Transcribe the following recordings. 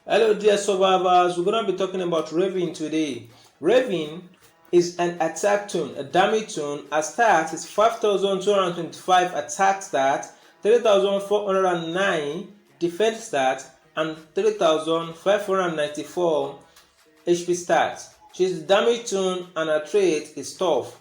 Hello dear survivors, we're going to be talking about Raven today. Raven is an attack toon, a damage toon. At start is 5,225 attack stat, 3,409 defense stat, and 3,594 HP stats. She's the damage toon and her trait is tough.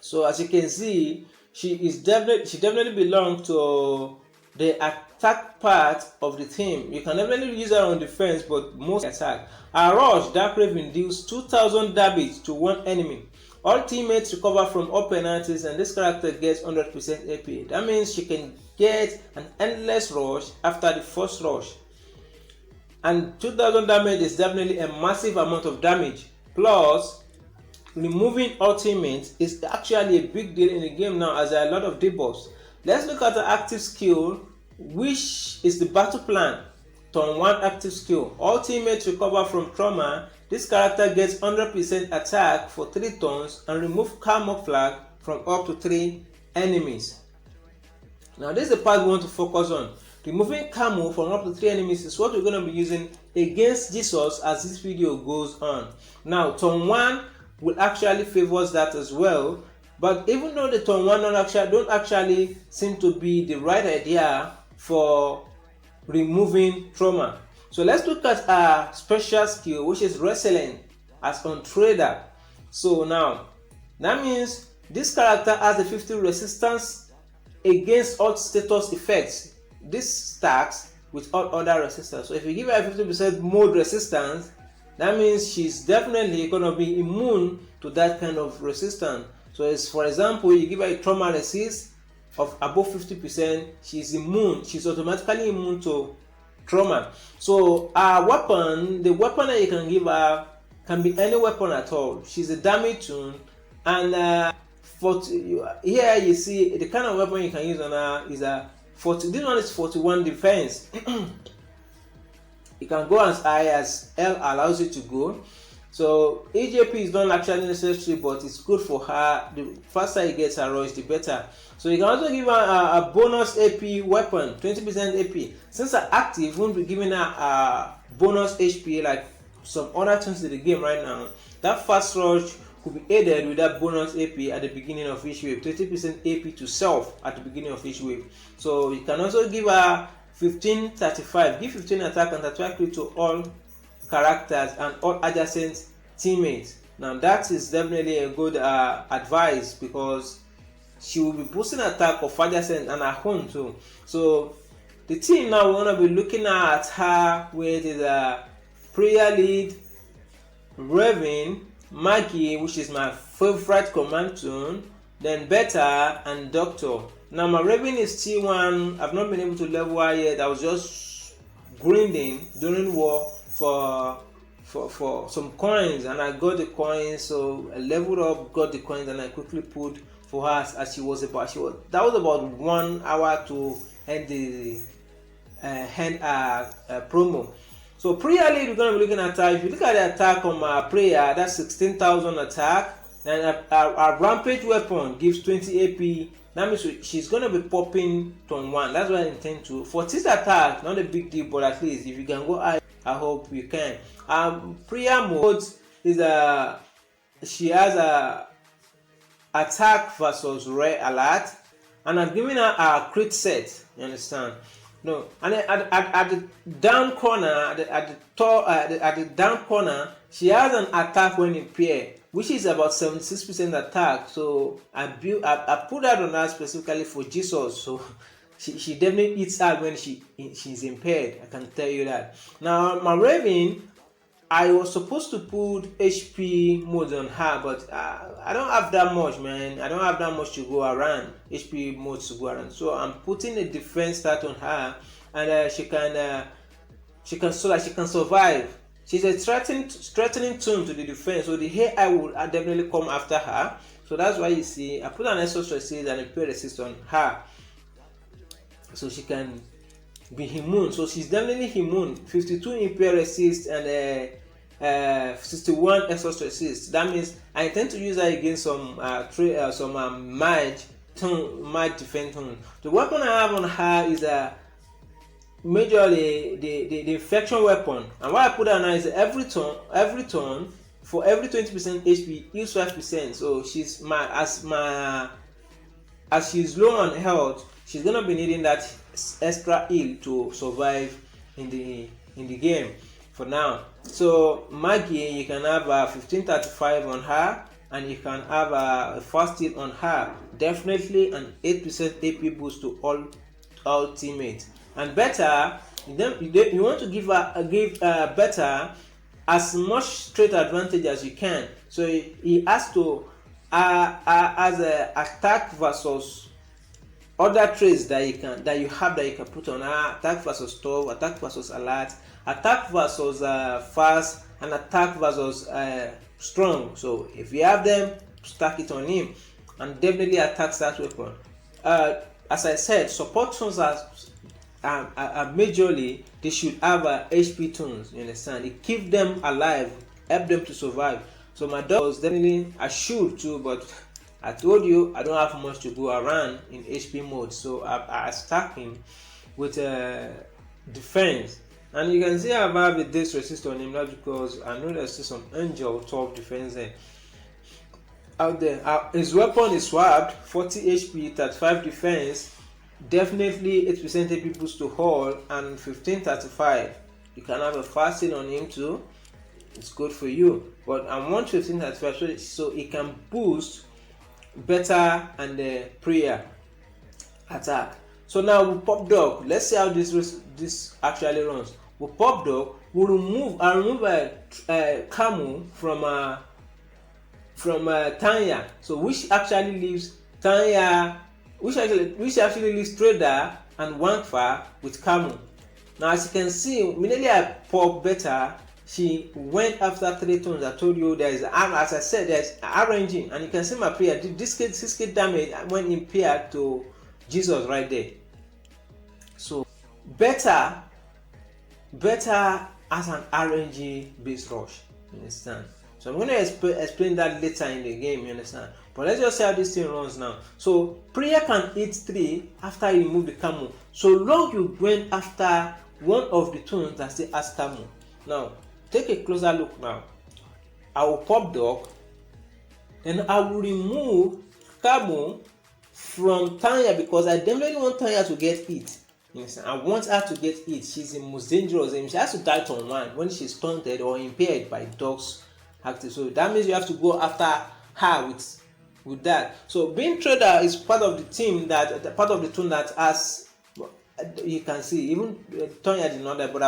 So as you can see, she definitely belongs to the attack part of the team. You can definitely use her on defense, but most attack. Her rush, Dark Raven, deals 2,000 damage to one enemy. All teammates recover from all penalties, and this character gets 100% AP. That means she can get an endless rush after the first rush. And 2,000 damage is definitely a massive amount of damage. Plus, removing all teammates is actually a big deal in the game now, as there are a lot of debuffs. Let's look at the active skill, which is the battle plan. Turn 1 active skill. All teammates recover from trauma. This character gets 100% attack for 3 turns and remove camouflage from up to 3 enemies. Now this is the part we want to focus on. Removing camo from up to 3 enemies is what we're going to be using against Jesus as this video goes on. Now turn 1 will actually favors that as well, but even though the turn 1 don't actually seem to be the right idea for removing trauma. So let's look at our special skill, which is resilient as on trader. So now that means this character has a 50 resistance against all status effects. This stacks with all other resistance. So if you give her 50% mode resistance, that means she's definitely going to be immune to that kind of resistance. So as for example, you give her a trauma resist of above 50%, she's immune. She's automatically immune to trauma. So our weapon, the weapon that you can give her can be any weapon at all. She's a damage toon, and here you see the kind of weapon you can use on her is a 40. This one is 41 defense. You can go as high as L allows you to go. So AJP is not actually necessary, but it's good for her. The faster you get her rush, the better. So you can also give her a bonus AP weapon, 20% AP. Since her active won't be giving her a bonus HP like some other things in the game right now. That fast rush could be aided with that bonus AP at the beginning of each wave, 20% AP to self at the beginning of each wave. So you can also give her 15-35, give 15 attack and attack rate to all characters and all adjacent teammates. Now that is definitely a good advice, because she will be boosting attack of adjacent and her own too. So the team now we're going to be looking at her with a prayer lead, Raven, Maggie, which is my favorite command toon, then Beta and Doctor. Now my Raven is T1. I've not been able to level her yet. I was just grinding during war for some coins, and I got the coins, so I leveled up, got the coins, and I quickly put for her as that was about 1 hour to end the promo. So prayer lead, we're going to be looking at her. If you look at the attack on my prayer, that's 16,000 attack, and our rampage weapon gives 20 AP. That means she's going to be popping turn 1. That's what I intend to. For this attack, not a big deal, but at least if you can go high, I hope you can. Prayer mode is she has a attack versus rare alert, and I'm giving her a crit set. You understand? No, and at the down corner, at the down corner, she has an attack when in pair, which is about 76% attack. So I put that on her specifically for Jesus. So she definitely eats out when she's impaired. I can tell you that. Now my Raven, I was supposed to put HP modes on her, but I don't have that much, man. I don't have that much to go around, HP modes to go around. So I'm putting a defense stat on her, and she can survive. She's a threatening toon to the defense, so the AI will definitely come after her. So that's why you see I put an extra resist and a pair resist on her, so she can be immune. So she's definitely immune. 52 impaired resist and 61 extra resist. That means I intend to use her against some mage defense toon. The weapon I have on her is a majorly the infection weapon. And what I put down now is every turn for every 20% HP heals 5%. So as she's low on health, she's gonna be needing that extra heal to survive in the game for now. So Maggie, you can have a 1535 on her, and you can have a fast heal on her. Definitely an 8% AP boost to all teammates. And Better, you want to give Better as much straight advantage as you can. So he has to as a attack versus other traits that you can put on her: attack versus stove, attack versus alert, attack versus fast, and attack versus strong. So if you have them, stack it on him, and definitely attacks that weapon. As I said, support toons are majorly, they should have HP toons. You understand? It keep them alive, help them to survive. So my dog was definitely, I should too, but I told you I don't have much to go around in HP mode, so I stack him with defense. And you can see I have a this resist on him, not because I know there's still some angel top defense there out there. His weapon is swapped, 40 HP, 35 defense, definitely 8% AP boost to hold, and 1535. You can have a fast hit on him too. It's good for you, but I want 1535 so it can boost Better and the prayer attack. So now we pop dog. Let's see how this actually runs. We pop dog. We remove Camo from Tanya. So which actually leaves Tanya, which actually leaves Trader and Wangfa with Camo. Now as you can see, immediately I pop Better, she went after 3 turns. I told you as I said, there's RNG, and you can see my prayer. This 6k damage went impaired to Jesus right there. So Better as an RNG based rush. You understand? So I'm going to explain that later in the game. You understand? But let's just see how this thing runs now. So prayer can hit 3 after you remove the Camo, so long you went after one of the tunes that still has Camo. Now take a closer look. Now I will pop dog, then I will remove Camo from Tanya because I definitely want Tanya to get hit. Yes, I want her to get hit. She's the most dangerous. She has to die turn 1 when she's taunted or impaired by dog's active. So that means you have to go after her with that. So being Trader is part of the team part of the toon that has, you can see even Tanya did not die, but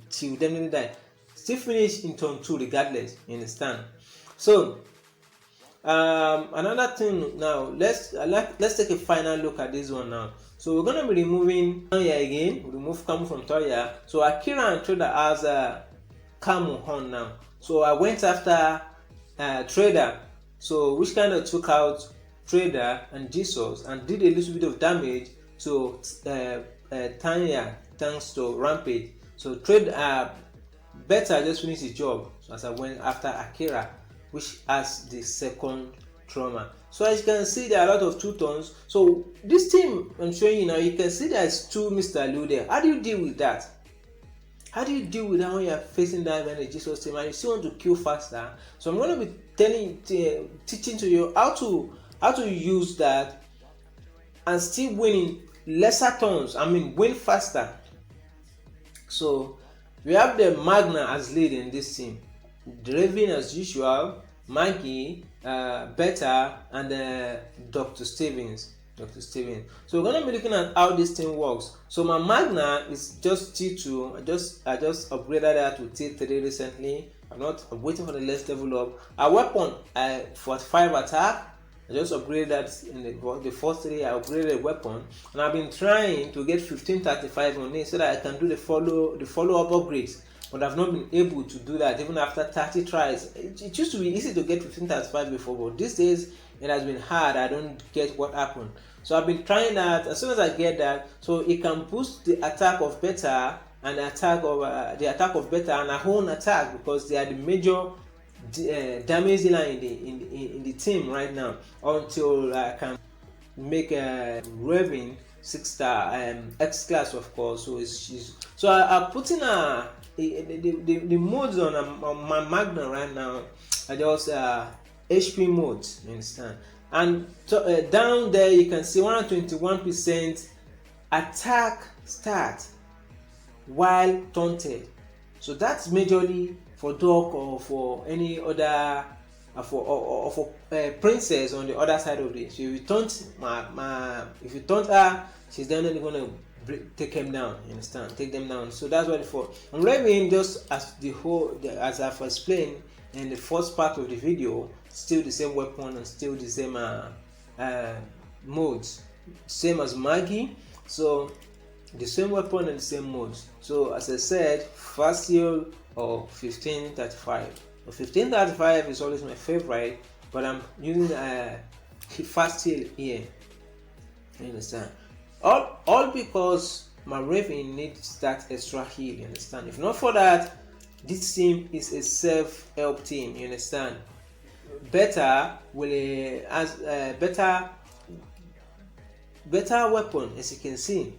she will definitely die. Still finish in turn 2 regardless. You understand? So another thing now, let's take a final look at this one now. So we're gonna be removing Tanya again. We remove Camo from Tanya. So Akira and Trader has Camo on now. So I went after Trader, so which kind of took out Trader and Jesus and did a little bit of damage to Tanya thanks to Rampage. So Better just finished his job. So as I went after Akira, which has the second trauma. So as you can see, there are a lot of 2 tones. So this team I'm showing you now, you can see there's 2 Mr. ELUDE. How do you deal with that? How do you deal with that when you're facing that when Jesus team and you still want to kill faster? So I'm going to be teaching to you how to use that and still winning lesser turns. I mean win faster. So we have the Magna as lead in this team, Draven as usual, Maggie, Better, and Dr. Stevens. So we're gonna be looking at how this thing works. So my Magna is just T2. I just upgraded that to T3 recently. I'm waiting for the next level up. Our weapon, 45 attack. I just upgraded that in the first 3. I upgraded the weapon, and I've been trying to get 1535 on it so that I can do the follow-up upgrades. But I've not been able to do that even after 30 tries. It used to be easy to get 1535 before, but these days it has been hard. I don't get what happened. So I've been trying that. As soon as I get that, so it can boost the attack of Better and the attack of Better and her own attack, because they are the major damage dealer in the team right now, until I can make a Raven 6-star X class, of course. So so I put in the modes on my Magna right now are just HP modes, you understand. And down there you can see 121% attack start while taunted. So that's majorly for dog or for any other for princess on the other side of it. So if you taunt if you taunt her, she's definitely gonna take them down. You understand? Take them down. So that's what it's for. I'm Raven, just as as I've explained in the first part of the video, still the same weapon and still the same modes, same as Maggie. So the same weapon and the same modes. So as I said, fast heal or 1535. 1535 is always my favorite, but I'm using fast heal here. You understand? All because my Raven needs that extra heal. You understand? If not for that, this team is a self-help team. You understand? Better will better weapon, as you can see,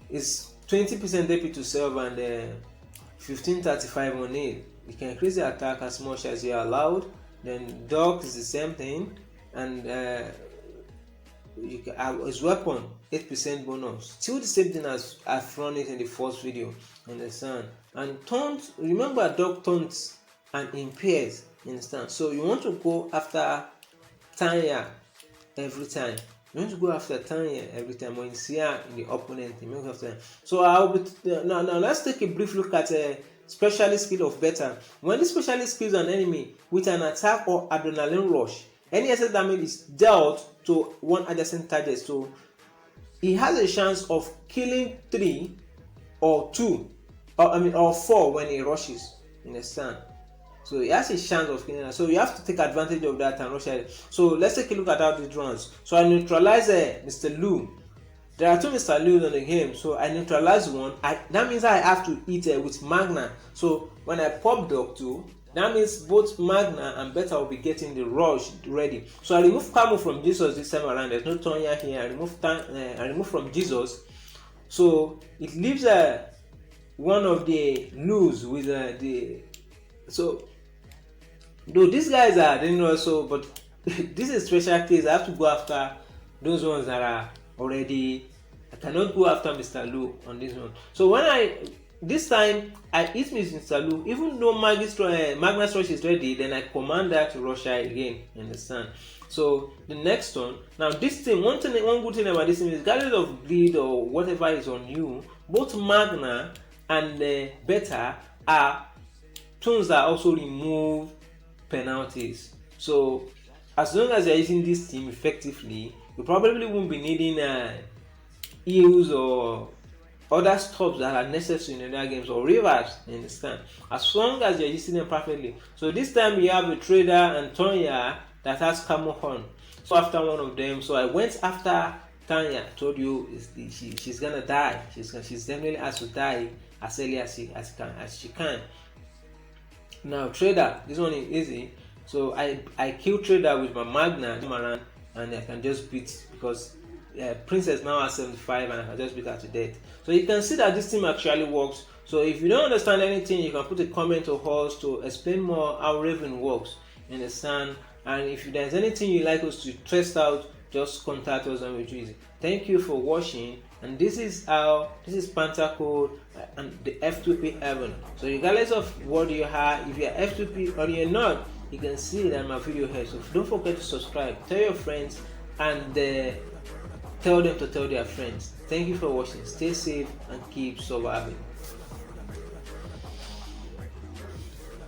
is 20% AP to self and 1535 on it. You can increase the attack as much as you are allowed. Then dog is the same thing, and you can, his weapon 8% bonus, still the same thing as I've run it in the first video. Understand? And taunt, remember dog taunts and impairs. Understand? So you want to go after Tanya every time. You want to go after Tanya every time when you see her in the opponent. You go after. So I'll be now let's take a brief look at a specialist skill of better. When the specialist kills an enemy with an attack or adrenaline rush, any excess damage is dealt to one adjacent target. So he has a chance of killing 3 or 2 or 4 when he rushes. You understand? So he has a chance of killing her. So you have to take advantage of that and rush at it. So let's take a look at how this runs. So I neutralize Mr. Lu. There are 2 Mr. Lus on the game, so I neutralize one. That means I have to eat with Magna. So when I pop dog 2, that means both Magna and Beta will be getting the rush ready. So I remove Camo from Jesus this time around. There's no Tonya here. I remove from Jesus. So it leaves one of the Lus with so though these guys are dangerous, so but this is a special case. I have to go after those ones that are already. I cannot go after Mr. Lu on this one. So when this time I hit Mr. Lu, even though Magnus rush is ready, then I command her to rush her again. You understand? So the next one, now this thing, one good thing about this thing is regardless of bleed or whatever is on you, both Magna and Beta are toons that also remove penalties. So as long as you're using this team effectively, you probably won't be needing heals or other stops that are necessary in other games or revives. You understand? As long as you're using them perfectly. So this time you have a trader and Tonya that has Camo on. So after one of them, so I went after Tanya. Told you she's gonna die. She's definitely has to die as early as she can. Now trader, this one is easy. So I kill trader with my Magna and I can just beat, because princess now has 75 and I can just beat her to death. So you can see that this team actually works. So if you don't understand anything, you can put a comment to us to explain more how Raven works. You understand? And if there's anything you'd like us to test out, just contact us and we'll do it. Thank you for watching. And this is Panther code and the F2P heaven. So regardless of what you are, if you're F2P or you're not, you can see that my video here. So don't forget to subscribe, tell your friends, and tell them to tell their friends. Thank you for watching. Stay safe and keep surviving.